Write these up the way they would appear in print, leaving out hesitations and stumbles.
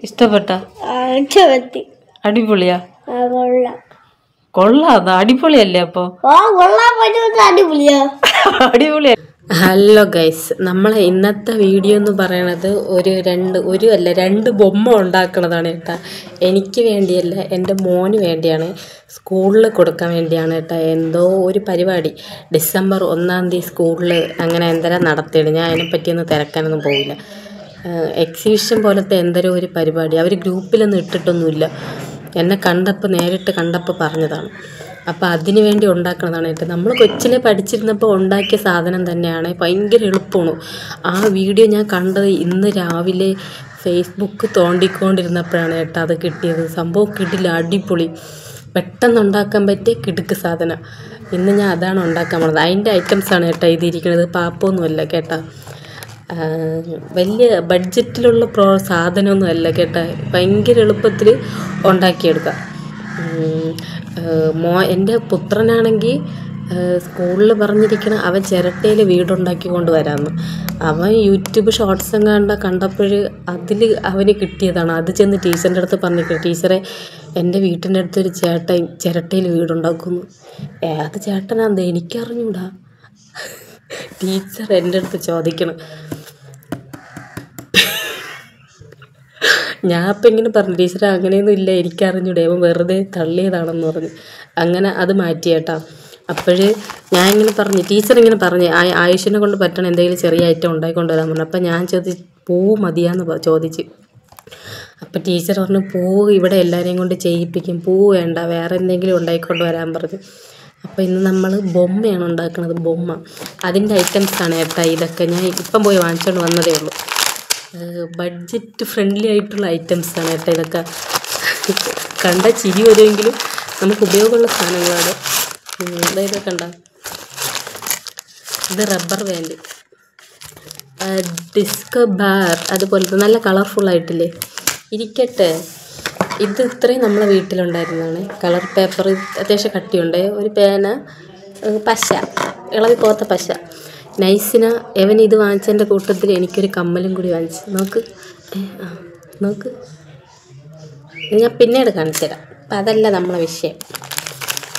ഇഷ്ടപ്പെട്ട? അടിപൊളിയാ? കൊള്ളാം. അടിപൊളിയല്ലേ? അപ്പൊ അടിപൊളിയാ. ഹലോ ഗൈസ്, നമ്മളെ ഇന്നത്തെ വീഡിയോ എന്ന് പറയണത് രണ്ട് ബൊമ്മ ഉണ്ടാക്കണതാണ് കേട്ടോ. എനിക്ക് വേണ്ടിയല്ല, എൻ്റെ മോന് വേണ്ടിയാണ്. സ്കൂളിൽ കൊടുക്കാൻ വേണ്ടിയാണ് കേട്ടോ. എന്തോ ഒരു പരിപാടി ഡിസംബർ 1-ാം തീയതി സ്കൂളിൽ അങ്ങനെ എന്തെങ്കിലും നടത്തിയിടും. ഞാൻ അതിനെപ്പറ്റിയൊന്നും തിരക്കാനൊന്നും പോവില്ല. എക്സിബിഷൻ പോലത്തെ എന്തൊരു ഒരു പരിപാടി. അവർ ഗ്രൂപ്പിലൊന്നും ഇട്ടിട്ടൊന്നുമില്ല. എന്നെ നേരിട്ട് കണ്ടപ്പോൾ പറഞ്ഞതാണ്. അപ്പോൾ അതിന് വേണ്ടി ഉണ്ടാക്കണതാണ് കേട്ടോ. നമ്മൾ കൊച്ചിലെ പഠിച്ചിരുന്നപ്പോൾ ഉണ്ടാക്കിയ സാധനം തന്നെയാണ്. ഭയങ്കര എളുപ്പമാണ്. ആ വീഡിയോ ഞാൻ കണ്ടത് ഇന്ന് രാവിലെ ഫേസ്ബുക്ക് തോണ്ടിക്കൊണ്ടിരുന്നപ്പോഴാണ് കേട്ടോ അത് കിട്ടിയത്. സംഭവം കിട്ടില്ല, അടിപൊളി, പെട്ടെന്ന് ഉണ്ടാക്കാൻ പറ്റിയ കിടുക്ക് സാധനം. ഇന്ന് ഞാൻ അതാണ് ഉണ്ടാക്കാൻ പോണത്. അതിൻ്റെ ഐറ്റംസാണ് കേട്ടോ ഇതിരിക്കുന്നത്. പാപ്പൊന്നുമല്ല കേട്ടോ. വലിയ ബഡ്ജറ്റിലുള്ള സാധനമൊന്നും അല്ല കേട്ടോ. ഭയങ്കര എളുപ്പത്തിൽ ഉണ്ടാക്കിയെടുക്കാം. എൻ്റെ പുത്രനാണെങ്കിൽ സ്കൂളിൽ പറഞ്ഞിരിക്കണം അവൻ ചിരട്ടയിൽ വീടുണ്ടാക്കി കൊണ്ട് വരാമെന്ന്. അവൻ യൂട്യൂബ് ഷോർട്സ് കണ്ടപ്പോൾ അതിൽ അവന് കിട്ടിയതാണ്. അത് ചെന്ന് ടീച്ചറിൻ്റെ അടുത്ത് പറഞ്ഞിരിക്കണം, ടീച്ചറെ എൻ്റെ വീട്ടിൻ്റെ അടുത്തൊരു ചേട്ടൻ ചിരട്ടയിൽ വീടുണ്ടാക്കുന്നു. അത് ചേട്ടനാന്താ എനിക്കറിഞ്ഞൂടാ. ടീച്ചർ എൻ്റെ അടുത്ത് ചോദിക്കണം. ഞാൻ അപ്പം ഇങ്ങനെ പറഞ്ഞു, ടീച്ചറെ അങ്ങനെയൊന്നും ഇല്ല, എനിക്കറിഞ്ഞൂടെ, അവൻ വെറുതെ തള്ളിയതാണെന്ന് പറഞ്ഞു. അങ്ങനെ അത് മാറ്റി കേട്ടോ. അപ്പോൾ ഞാൻ ഇങ്ങനെ പറഞ്ഞു, ടീച്ചർ ഇങ്ങനെ പറഞ്ഞു ആയുഷിനെ കൊണ്ട് പറ്റണം എന്തെങ്കിലും ചെറിയ ഐറ്റം ഉണ്ടാക്കിക്കൊണ്ട് വരാൻ പറഞ്ഞു. അപ്പം ഞാൻ പൂ മതിയാന്ന് ചോദിച്ച്. അപ്പം ടീച്ചർ പറഞ്ഞു പൂ ഇവിടെ എല്ലാവരെയും കൊണ്ട് ചെയ്യിപ്പിക്കും, പൂ വേണ്ട, വേറെ എന്തെങ്കിലും ഉണ്ടാക്കിക്കൊണ്ട് വരാൻ പറഞ്ഞു. അപ്പോൾ ഇന്ന് നമ്മൾ ബൊമ്മയാണ് ഉണ്ടാക്കുന്നത്. ബൊമ്മ, അതിൻ്റെ ഐറ്റംസാണ് കേട്ടോ ഇതൊക്കെ. ഞാൻ ഇപ്പം പോയി വാങ്ങിച്ചുകൊണ്ട് വന്നതേ ഉള്ളൂ. ബഡ്ജറ്റ് ഫ്രണ്ട്ലി ആയിട്ടുള്ള ഐറ്റംസാണ് കേട്ടോ ഇതൊക്കെ. കണ്ട ചിരി വരുമെങ്കിലും നമുക്ക് ഉപയോഗമുള്ള സാധനങ്ങളാണ്. ഇതൊക്കെ കണ്ട, ഇത് റബ്ബർ ബാൻഡ്, ഡിസ്കോ ബാർ, അതുപോലത്തെ നല്ല കളർഫുള്ളായിട്ടില്ലേ, ഇരിക്കട്ടെ. ഇത് ഇത്രയും നമ്മളെ വീട്ടിലുണ്ടായിരുന്നതാണ്. കളർ പേപ്പർ അത്യാവശ്യം കട്ടിയുണ്ട്. ഒരു പേന, പശ, ഇളവി പോത്ത പശ, നൈസിന. എവൻ ഇത് വാങ്ങിച്ചതിൻ്റെ കൂട്ടത്തിൽ എനിക്കൊരു കമ്മലും കൂടി വാങ്ങിച്ചു. നോക്ക് ഇത് ഞാൻ പിന്നീട് കാണിച്ചു തരാം. അപ്പം അതല്ല നമ്മളെ വിഷയം.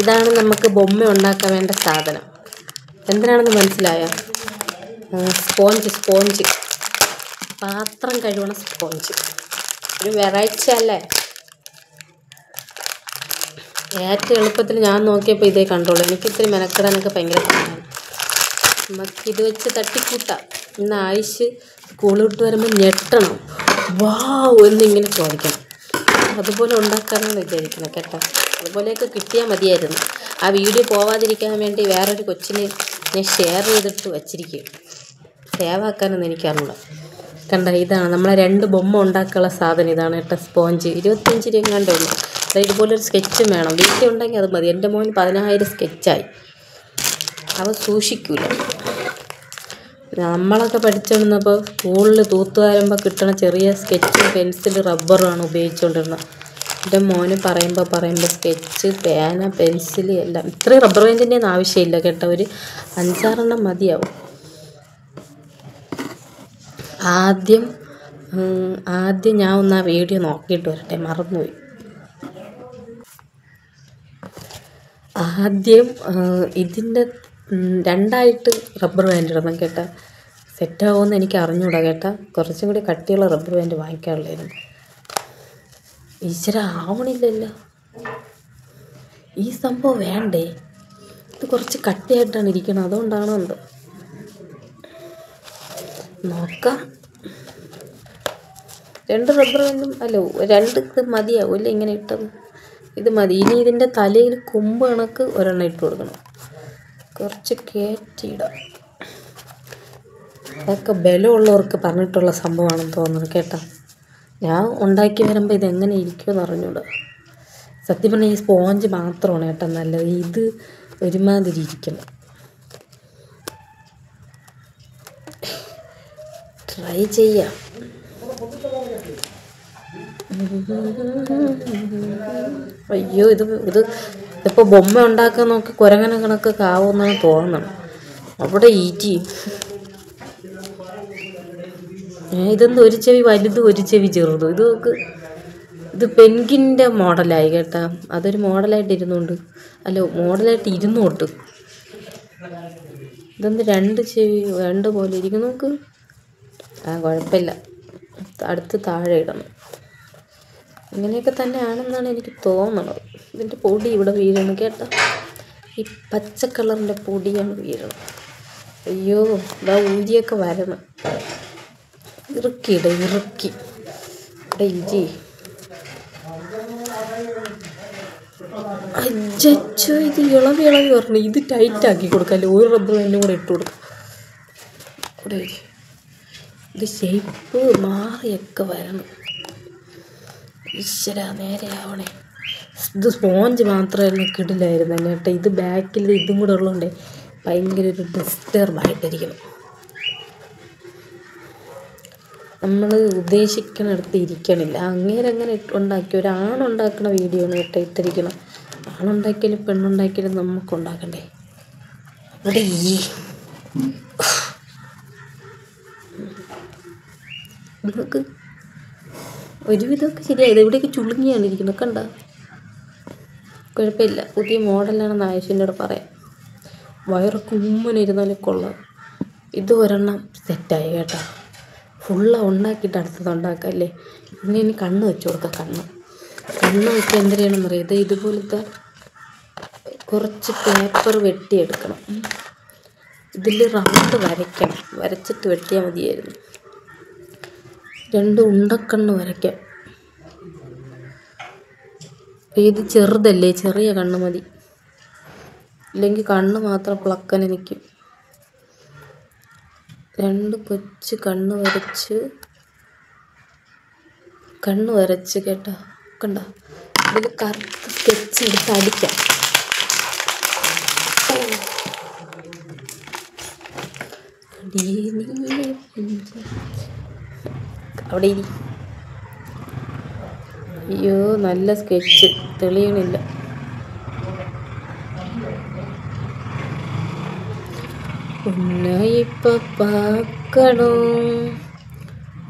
ഇതാണ് നമുക്ക് ബൊമ്മ ഉണ്ടാക്കാൻ വേണ്ട സാധനം. എന്തിനാണെന്ന് മനസ്സിലായോ? സ്പോഞ്ച്, പാത്രം കഴുകണ സ്പോഞ്ച്. ഒരു വെറൈറ്റി അല്ലേ? ഏറ്റവും എളുപ്പത്തിൽ ഞാൻ നോക്കിയപ്പോൾ ഇതേ കണ്ടോളൂ. എനിക്ക് ഇത്തിരി മെനക്കെടാനൊക്കെ ഭയങ്കര പാടാണ്. നമുക്കിത് വെച്ച് തട്ടിക്കൂട്ടാം. ഇന്ന് ആയുഷ് സ്കൂളിൽ വിട്ട് വരുമ്പോൾ ഞെട്ടണം, വാവ് എന്നിങ്ങനെ ചോദിക്കണം. അതുപോലെ ഉണ്ടാക്കാനാണ് വിചാരിക്കണം കേട്ടോ. അതുപോലെയൊക്കെ കിട്ടിയാൽ മതിയായിരുന്നു. ആ വീഡിയോ പോവാതിരിക്കാൻ വേണ്ടി വേറൊരു കൊച്ചിന് ഞാൻ ഷെയർ ചെയ്തിട്ട് വച്ചിരിക്കും. സേവ് ആക്കാനൊന്നും എനിക്കറിയില്ല. കണ്ട, ഇതാണ് നമ്മളെ 2 ബൊമ്മ ഉണ്ടാക്കാനുള്ള സാധനം. ഇതാണ് കേട്ടോ സ്പോഞ്ച്. 25 രൂപ എങ്ങാണ്ടേ ഉള്ളൂ. ഇതുപോലൊരു സ്കെച്ചും വേണം. വീട്ടിൽ ഉണ്ടെങ്കിൽ അത് മതി. എൻ്റെ മോൻ 10,000 സ്കെച്ചായി. അവ സൂക്ഷിക്കൂല. നമ്മളൊക്കെ പഠിച്ചുകൊണ്ടിരുന്നപ്പോൾ സ്കൂളിൽ തൂത്തുവാരുമ്പോൾ കിട്ടണ ചെറിയ സ്കെച്ച്, പെൻസിൽ, റബ്ബറുമാണ് ഉപയോഗിച്ചുകൊണ്ടിരുന്നത്. എൻ്റെ മോന് പറയുമ്പോൾ സ്കെച്ച്, പേന, പെൻസിൽ എല്ലാം. ഇത്രയും റബ്ബർ ബാൻഡിൻ്റെ ഒന്നും ആവശ്യമില്ല കേട്ടോ. ഒരു 5-6 എണ്ണം മതിയാവും. ആദ്യം ഞാൻ ഒന്ന് ആ വീഡിയോ നോക്കിയിട്ട് വരട്ടെ, മറന്നുപോയി. ആദ്യം ഇതിൻ്റെ 2ആയിട്ട് റബ്ബർ ബാൻഡ് ഇടണം കേട്ടോ. സെറ്റാവുമെന്ന് എനിക്ക് അറിഞ്ഞൂടാ കേട്ടോ. കുറച്ചും കൂടി കട്ടിയുള്ള റബ്ബർ ബാൻഡ് വാങ്ങിക്കാനുള്ളായിരുന്നു. ഈശ്വര, ആവണില്ലല്ലോ ഈ സംഭവം. വേണ്ടേ, ഇത് കുറച്ച് കട്ടിയായിട്ടാണ് ഇരിക്കണം, അതുകൊണ്ടാണോ എന്തോ. നോക്കാം. 2 റബ്ബർ ബാൻഡും അല്ല, 2 ഇത് മതിയാവില്ല ഇങ്ങനെ ഇട്ടത്. ഇത് മതി. ഇനി ഇതിൻ്റെ തലയിൽ കൊമ്പ് കണക്ക് ഒരെണ്ണം ഇട്ട് കൊടുക്കണം. കുറച്ച് കയറ്റിയിടാം. അതൊക്കെ ബലമുള്ളവർക്ക് പറഞ്ഞിട്ടുള്ള സംഭവമാണെന്ന് തോന്നുന്നു കേട്ടോ. ഞാൻ ഉണ്ടാക്കി വരുമ്പോൾ ഇതെങ്ങനെ ഇരിക്കുമെന്ന് അറിഞ്ഞൂടാ. സത്യം പറഞ്ഞാൽ ഈ സ്പോഞ്ച് മാത്രമാണ് കേട്ടോ നല്ലത്. ഇത് ഒരുമാതിരി ഇരിക്കണം. ട്രൈ ചെയ്യാം. അയ്യോ, ഇതിപ്പോൾ ബൊമ്മ ഉണ്ടാക്കാൻ നോക്കി കുരങ്ങന കണക്കൊക്കെ ആവുമെന്നാണ് തോന്നണം. അവിടെ ഈറ്റി ഇതൊന്നും ഒരു ചെവി വലുതും ഒരു ചെവി ചെറുതും. ഇത് നോക്ക്, ഇത് പെൻഗിൻ്റെ മോഡലായി കേട്ടാ. അതൊരു മോഡലായിട്ട് ഇരുന്നുകൊണ്ട്, അല്ല മോഡലായിട്ട് ഇരുന്നോട്ട്. ഇതൊന്ന് രണ്ട് ചെവി രണ്ട് പോലെ ഇരിക്കും നോക്ക്. കുഴപ്പമില്ല, അടുത്ത് താഴെ ഇടണം. ഇങ്ങനെയൊക്കെ തന്നെയാണെന്നാണ് എനിക്ക് തോന്നണത്. ഇതിൻ്റെ പൊടി ഇവിടെ വീഴണം കേട്ടോ. ഈ പച്ച കളറിൻ്റെ പൊടിയാണ് വീഴണം. അയ്യോ, ഇതാ ഊരിയൊക്കെ വരണം. ഇറുക്കി ഇവിടെ ഇഞ്ചി. അജ്ജോ, ഇത് ഇളവി പറഞ്ഞു. ഇത് ടൈറ്റാക്കി കൊടുക്കാമല്ലേ, ഒരു റബ്ബർ ബാൻഡും കൂടെ ഇട്ട് കൊടുക്കും. ഇവിടെ ഇത് ഷേപ്പ് മാറിയൊക്കെ വരണം. ഈശ്വര, നേരെ ആവണേ. ഇത് സ്പോഞ്ച് മാത്രമേ കിടില്ലായിരുന്നു കേട്ടോ. ഇത് ബാക്കിൽ ഇതും കൂടെ ഉള്ളതുകൊണ്ടേ ഭയങ്കര ഒരു ഡിസ്റ്റർബായിട്ടിരിക്കണം. നമ്മൾ ഉദ്ദേശിക്കുന്നിടത്ത് ഇരിക്കണില്ല. അങ്ങനെ ഉണ്ടാക്കി ഒരാണുണ്ടാക്കുന്ന വീഡിയോ ആണ് കേട്ടോ ഇട്ടിരിക്കണം. ആണുണ്ടാക്കിയാലും പെണ്ണുണ്ടാക്കിയാലും നമുക്കുണ്ടാക്കണ്ടേ. അവിടെ നമുക്ക് ഒരുവിധമൊക്കെ ശരിയായത്. ഇവിടെയൊക്കെ ചുളുങ്ങിയാണ് ഇരിക്കുന്നത് കണ്ട. കുഴപ്പമില്ല, പുതിയ മോഡലാണെന്ന് ആയുഷിൻ്റെ കൂടെ പറയാം. വയറൊക്കെ ഉമ്മനിരുന്നാലും കൊള്ളാം. ഇത് ഒരെണ്ണം സെറ്റായി കേട്ടോ. ഫുള്ള ഉണ്ടാക്കിയിട്ട് അടുത്തത് ഉണ്ടാക്കാം. ഇനി കണ്ണ് വെച്ച് കൊടുക്കാം. കണ്ണ് വെച്ച് എന്ത് ചെയ്യണമെന്നറിയാം. ഇതുപോലത്തെ കുറച്ച് പേപ്പർ വെട്ടിയെടുക്കണം. ഇതിൽ റൗണ്ട് വരയ്ക്കണം. വരച്ചിട്ട് വെട്ടിയാൽ മതിയായിരുന്നു. 2 ഉണ്ടക്കണ്ണ് വരയ്ക്കാം. ഇത് ചെറുതല്ലേ, ചെറിയ കണ്ണ് മതി. ഇല്ലെങ്കിൽ കണ്ണ് മാത്രം പ്ലക്കന് നിൽക്കും. 2 കൊച്ചു കണ്ണ് വരച്ച് കേട്ടോ. കണ്ട, ഇതിൽ കറുത്ത സ്കെച്ച് എടുത്ത് അടിക്കാം. അവിടെ ഇരി. അയ്യോ, നല്ല സ്കെച്ച് തെളിയണില്ല. ഉന്നെ ഇപ്പൊ പാക്കണോ,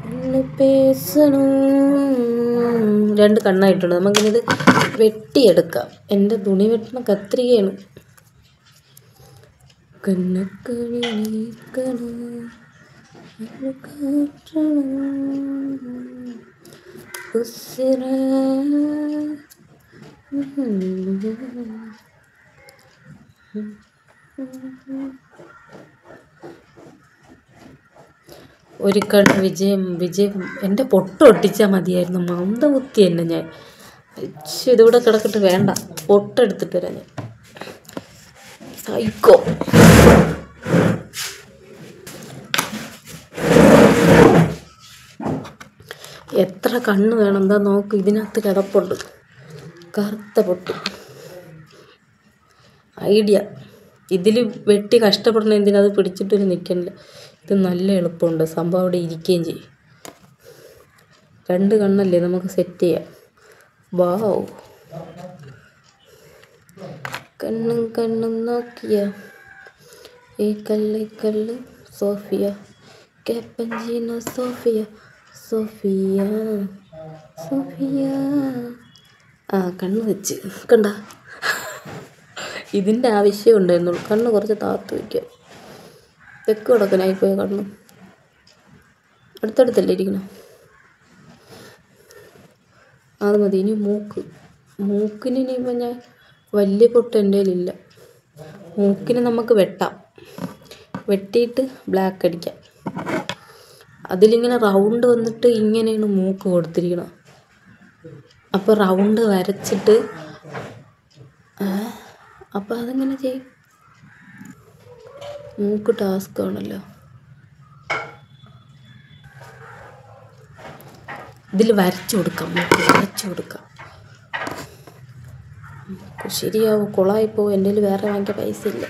ഒന്ന് പേസണോ. 2 കണ്ണായിട്ടുണ്ട്. നമുക്കിത് വെട്ടിയെടുക്കാം. എൻ്റെ തുണി വെട്ടണ കത്രികയാണ്. കണ്ണക്കണി നീക്കണോ, ഒരു കണ്ണ് വിജയം. എൻ്റെ പൊട്ട് ഒട്ടിച്ചാൽ മതിയായിരുന്നു. മന്ദബുദ്ധി തന്നെ ഞാൻ. ഇതിവിടെ കിടക്കിട്ട് വേണ്ട, പൊട്ടെടുത്തിട്ട് വരാം ഞാൻ. സൈക്കോ. എത്ര കണ്ണ് വേണം? എന്താ നോക്ക്, ഇതിനകത്ത് കിടപ്പുണ്ട് കറുത്ത പൊട്ട്. ഐഡിയ. ഇതിൽ വെട്ടി കഷ്ടപ്പെടുന്ന എന്തിനത് പിടിച്ചിട്ടൊരു നിൽക്കണില്ല. ഇത് നല്ല എളുപ്പമുണ്ട്. സംഭവം അവിടെ ഇരിക്കുകയും ചെയ്യും. 2 കണ്ണല്ലേ, നമുക്ക് സെറ്റ് ചെയ്യാം. വാവ്, കണ്ണും നോക്കിയ ഈ കല്ല് സോഫിയ, കാപ്പഞ്ചീനോ സോഫിയ. കണ്ണ് വെച്ച് കണ്ട. ഇതിൻ്റെ ആവശ്യം ഉണ്ടായിരുന്നുള്ളൂ. കണ്ണ് കുറച്ച് താത്ത് വയ്ക്കാം. തെക്ക് കിടക്കനായിപ്പോയ കണ്ണ്. അടുത്തടുത്തല്ലേ ഇരിക്കണം. അത് മതി. ഇനി മൂക്കിന് ഇനിയിപ്പോൾ ഞാൻ വലിയ പൊട്ട് എൻ്റെ കയ്യിലില്ല. മൂക്കിന് നമുക്ക് വെട്ടിയിട്ട് ബ്ലാക്ക് അടിക്കാം. അതിലിങ്ങനെ റൗണ്ട് വന്നിട്ട് ഇങ്ങനെയാണ് മൂക്ക് കൊടുത്തിരിക്കണം. അപ്പോൾ റൗണ്ട് വരച്ചിട്ട് അപ്പോൾ അതെങ്ങനെ ചെയ്യും? മൂക്ക് ടാസ്ക് ആണല്ലോ. ഇതിൽ വരച്ചു കൊടുക്കാം. ശരിയാവും. കുളമായിപ്പോവും. എൻ്റെ കയ്യിൽ വേറെ വാങ്ങിയ പൈസ ഇല്ല.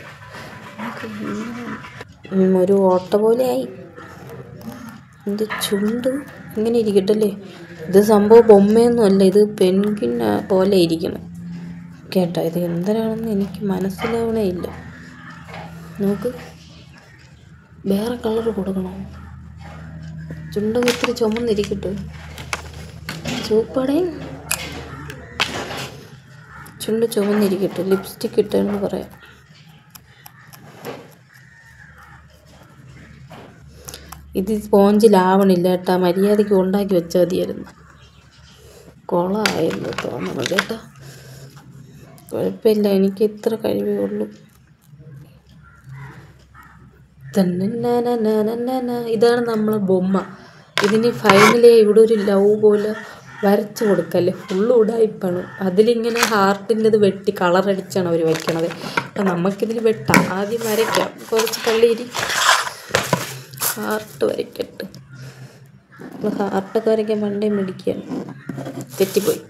ഒരു ഓട്ട പോലെ ആയി. എൻ്റെ ചുണ്ട് ഇങ്ങനെ ഇരിക്കട്ടല്ലേ. ഇത് സംഭവം ബൊമ്മയൊന്നും അല്ല, ഇത് പെൻഗിൻ പോലെ ഇരിക്കണം കേട്ടോ. ഇത് എന്തരാണെന്ന് എനിക്ക് മനസ്സിലാവണേ ഇല്ല. നോക്ക്, വേറെ കളർ കൊടുക്കണോ? ചുണ്ടൊക്കെ ഇത്തിരി ചുമന്നിരിക്കട്ടെ. ചുവപ്പാടെ ചുണ്ട് ചുമന്നിരിക്കട്ടെ. ലിപ്സ്റ്റിക് ഇട്ടെന്ന് പറയാം. ഇത് സ്പോഞ്ചിലാവണില്ല കേട്ടോ. മര്യാദയ്ക്ക് ഉണ്ടാക്കി വെച്ചാൽ മതിയായിരുന്നു. കൊളമായിരുന്നു തോന്നണം കേട്ടോ. കുഴപ്പമില്ല, എനിക്ക് ഇത്ര കഴിവേ ഉള്ളൂ. ഇതാണ് നമ്മളെ ബൊമ്മ. ഇതിന് ഫൈനലി ഇവിടെ ഒരു ലവ് പോലെ വരച്ചു കൊടുക്കല്ലേ. ഫുള്ള് ഉടായിപ്പാണ്. അതിലിങ്ങനെ ഹാർട്ടിൻ്റെ ഇത് വെട്ടി കളറടിച്ചാണ് അവർ വയ്ക്കണത്. അപ്പം നമുക്കിതിൽ വെട്ടാം. ആദ്യം വരയ്ക്കാം. കുറച്ച് തള്ളിയിരി ഹാർട്ട് വരയ്ക്കട്ടെ. നമ്മൾ ഹാർട്ടൊക്കെ വരയ്ക്കാൻ പണ്ടേ മേടിക്കുകയാണ്. തെറ്റിപ്പോയി.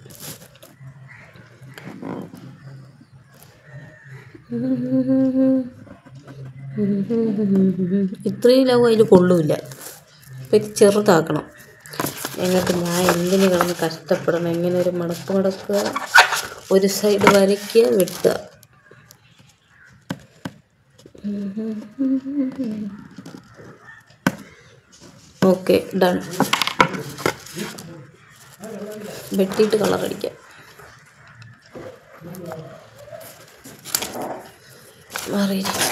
ഇത്രയും ലവ് അതിൽ കൊള്ളൂല. അപ്പം ഇത് ചെറുതാക്കണം. ഞങ്ങൾക്ക് ഞാൻ എന്തിനു കിടന്ന് കഷ്ടപ്പെടണം. എങ്ങനെ ഒരു മടക്ക് മടക്കുക, ഒരു സൈഡ് വരയ്ക്കുക, വെട്ടുക. Okay, done. വെട്ടിയിട്ട് കളറടിക്കാം. മാറിയിരിക്കും.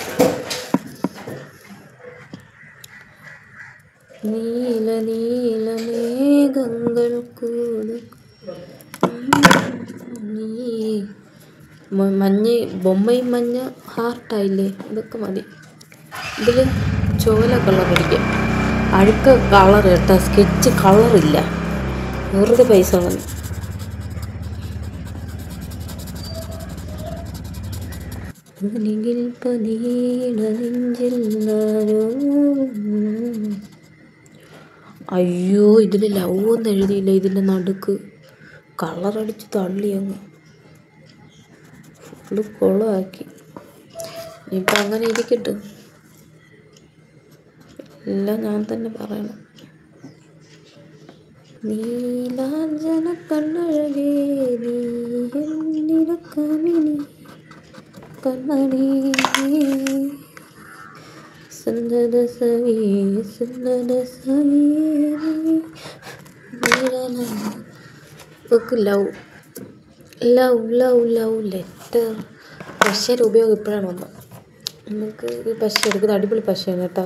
നീല നീല മേഘങ്ങൾ കൂടും. മഞ്ഞ ബൊമ്മയും മഞ്ഞ ഹാർട്ടായില്ലേ? ഇതൊക്കെ മതി. ഇതിൽ ചോല കളർ അടിക്കാം. അഴുക്ക കളർ കേട്ടോ. സ്കെച്ച് കളറില്ല, വെറുതെ പൈസ കളഞ്ഞു. അയ്യോ, ഇതിൽ ലവ് ഒന്നും എഴുതിയില്ല. ഇതിൻ്റെ നടുക്ക് കളറടിച്ച് തള്ളി അങ്ങ് ഫുള്ള് കൊളമാക്കി. ഇനിയിപ്പോൾ അങ്ങനെ ഇരിക്കട്ടെ. എല്ലാം ഞാൻ തന്നെ പറയണം. നീലാഞ്ജന കണ്ണഴകേ നീ എന്നിടക്കാമിനി കണ്ണടേ സുന്ദര സവി സുന്ദര സവി. Love love love love letter. പശയുടെ ഉപയോഗം ഇപ്പോഴാണ് വന്നത്. നമുക്ക് ഈ പശ എടുക്കുന്നത് അടിപൊളി പശയാണ് കേട്ടോ.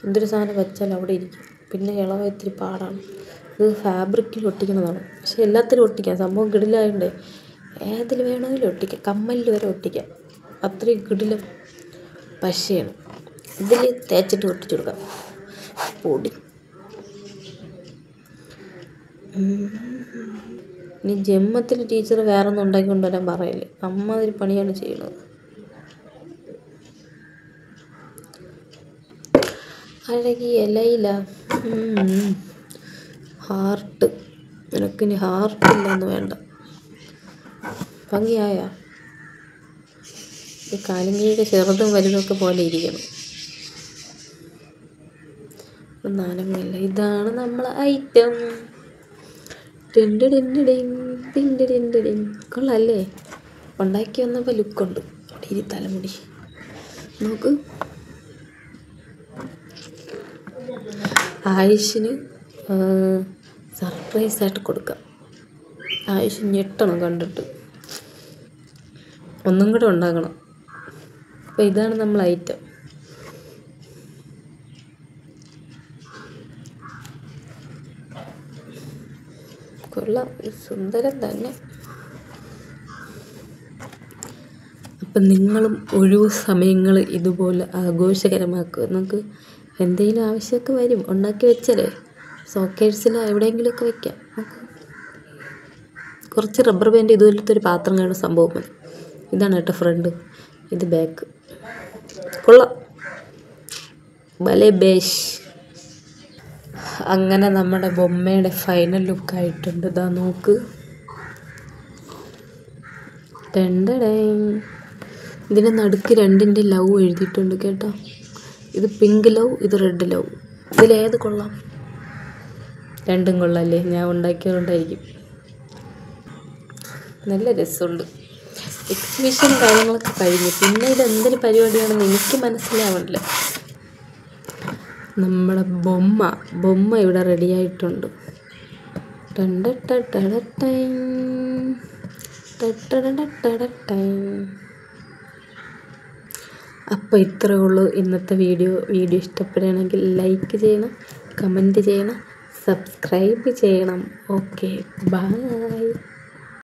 എന്തൊരു സാധനം വെച്ചാൽ അവിടെ ഇരിക്കും. പിന്നെ ഇളവ ഇത്തിരി പാടാണ്. ഇത് ഫാബ്രിക്കിൽ ഒട്ടിക്കുന്നതാണ്. പക്ഷെ എല്ലാത്തിലും ഒട്ടിക്കാം. സംഭവം കിടിലായതുകൊണ്ട് ഏതിൽ വേണമെങ്കിലും ഒട്ടിക്കാം. കമ്മലിൽ വരെ ഒട്ടിക്കാം. അത്രയും കിടിലും പശയാണ്. ഇതിൽ തേച്ചിട്ട് ഒട്ടിച്ചു കൊടുക്കാം. പൊടി. ഇനി ജന്മത്തിൽ ടീച്ചർ വേറെ ഒന്നും ഉണ്ടാക്കി കൊണ്ടുവരാൻ പറയല്ലേ. അമ്മ ഒരു പണിയാണ് ചെയ്യുന്നത്. അഴകിയ ലൈല. ഹാർട്ട്. നിനക്കിനി ഹാർട്ടില്ലെന്ന് വേണ്ട. ഭംഗിയായ ഈ കാലിങ്കയുടെ ചെറുതും വലുതൊക്കെ പോലെ ഇരിക്കണം. നാനങ്ങളില്ല. ഇതാണ് നമ്മളെ ഐറ്റം. കൊള്ളാല്ലേ? ഉണ്ടാക്കി വന്നപ്പോൾ ലുക്കുണ്ട്. ഇരി തലമുടി നോക്ക്. ആയുഷിന് സർപ്രൈസായിട്ട് കൊടുക്കാം. ആയുഷ് ഞെട്ടണം കണ്ടിട്ട്. ഒന്നും കൂടെ ഉണ്ടാക്കണം. അപ്പോൾ ഇതാണ് നമ്മൾ ഐറ്റം. കൊള്ളാം, സുന്ദരം തന്നെ. അപ്പം നിങ്ങളും ഒഴിവ് സമയങ്ങൾ ഇതുപോലെ ആഘോഷകരമാക്കുക. നമുക്ക് എന്തെങ്കിലും ആവശ്യമൊക്കെ വരും. ഉണ്ടാക്കി വെച്ചാലേ സോക്കേഴ്സിലോ എവിടെയെങ്കിലുമൊക്കെ വയ്ക്കാം. കുറച്ച് റബ്ബർ ബാൻഡ് ഇതുപോലത്തെ ഒരു പാത്രം കാണുന്ന സംഭവം മതി. ഇതാണ് കേട്ടോ ഫ്രണ്ട്, ഇത് ബാക്ക്. കൊള്ളാം, ഭലേ ബേഷ്. അങ്ങനെ നമ്മുടെ ബൊമ്മയുടെ ഫൈനൽ ലുക്കായിട്ടുണ്ട്. ഇതാ നോക്ക്. ഇതിൻ്റെ നടുക്ക് രണ്ടിൻ്റെ ലവ് എഴുതിയിട്ടുണ്ട് കേട്ടോ. ഇത് പിങ്ക് ലവ്, ഇത് റെഡ് ലവ്. ഇതിലേത് കൊള്ളാം? രണ്ടും കൊള്ളാമല്ലേ? ഞാൻ ഉണ്ടാക്കിയതുകൊണ്ടായിരിക്കും. നല്ല രസമുണ്ട്. എക്സിബിഷൻ കാര്യങ്ങളൊക്കെ കഴിഞ്ഞു. പിന്നെ ഇതെന്തൊരു പരിപാടിയാണെന്ന് എനിക്ക് മനസ്സിലാവണില്ല. നമ്മളെ ബൊമ്മ ഇവിടെ റെഡി ആയിട്ടുണ്ട്. അപ്പോൾ ഇത്രയേ ഉള്ളൂ ഇന്നത്തെ വീഡിയോ ഇഷ്ടപ്പെടുകയാണെങ്കിൽ ലൈക്ക് ചെയ്യണം, കമൻറ്റ് ചെയ്യണം, സബ്സ്ക്രൈബ് ചെയ്യണം. Okay, by.